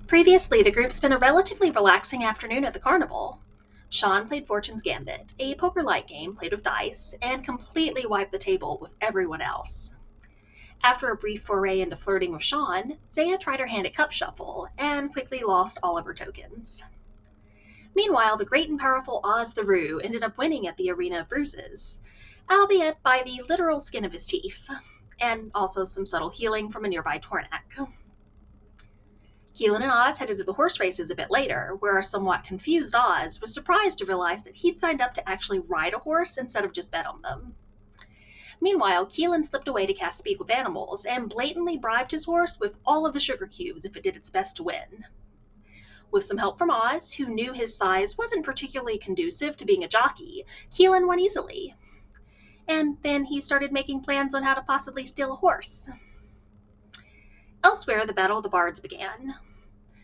Previously, the group spent a relatively relaxing afternoon at the carnival. Sean played Fortune's Gambit, a poker-like game played with dice, and completely wiped the table with everyone else. After a brief foray into flirting with Sean, Zaya tried her hand at Cup Shuffle and quickly lost all of her tokens. Meanwhile, the great and powerful Oz the Roo ended up winning at the Arena of Bruises, albeit by the literal skin of his teeth, and also some subtle healing from a nearby Tornak. Keelan and Oz headed to the horse races a bit later, where a somewhat confused Oz was surprised to realize that he'd signed up to actually ride a horse instead of just bet on them. Meanwhile, Keelan slipped away to cast Speak with Animals and blatantly bribed his horse with all of the sugar cubes if it did its best to win. With some help from Oz, who knew his size wasn't particularly conducive to being a jockey, Keelan won easily. And then he started making plans on how to possibly steal a horse. Elsewhere, the Battle of the Bards began.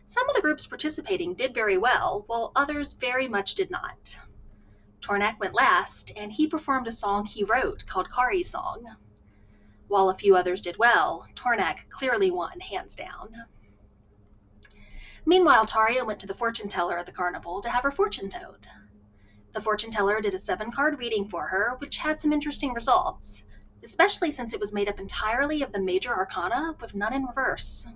Some of the groups participating did very well, while others very much did not. Tornak went last, and he performed a song he wrote called Kari's Song. While a few others did well, Tornak clearly won, hands down. Meanwhile, Taria went to the fortune teller at the carnival to have her fortune told. The fortune teller did a 7-card reading for her, which had some interesting results, especially since it was made up entirely of the major arcana with none in reverse.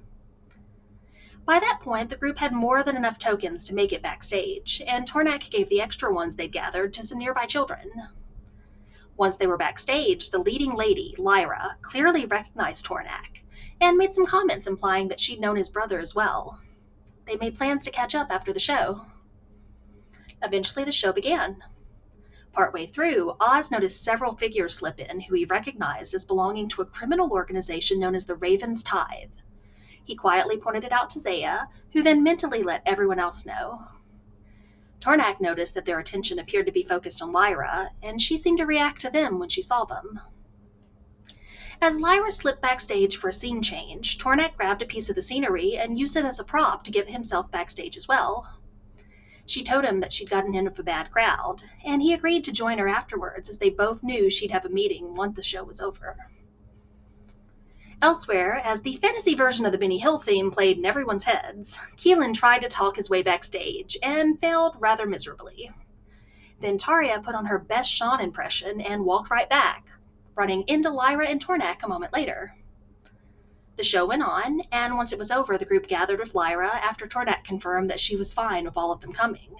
By that point, the group had more than enough tokens to make it backstage, and Tornak gave the extra ones they'd gathered to some nearby children. Once they were backstage, the leading lady, Lyra, clearly recognized Tornak, and made some comments implying that she'd known his brother as well. They made plans to catch up after the show. Eventually, the show began. Partway through, Oz noticed several figures slip in who he recognized as belonging to a criminal organization known as the Raven's Tithe. He quietly pointed it out to Zaya, who then mentally let everyone else know. Tornak noticed that their attention appeared to be focused on Lyra, and she seemed to react to them when she saw them. As Lyra slipped backstage for a scene change, Tornak grabbed a piece of the scenery and used it as a prop to get himself backstage as well. She told him that she'd gotten in with a bad crowd, and he agreed to join her afterwards as they both knew she'd have a meeting once the show was over. Elsewhere, as the fantasy version of the Benny Hill theme played in everyone's heads, Keelan tried to talk his way backstage and failed rather miserably. Then Taria put on her best Sean impression and walked right back, running into Lyra and Tornak a moment later. The show went on, and once it was over, the group gathered with Lyra after Tornak confirmed that she was fine with all of them coming.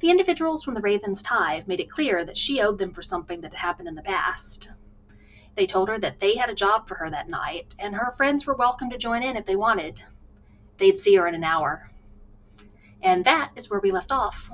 The individuals from the Raven's Tithe made it clear that she owed them for something that had happened in the past. They told her that they had a job for her that night, and her friends were welcome to join in if they wanted. They'd see her in an hour. And that is where we left off.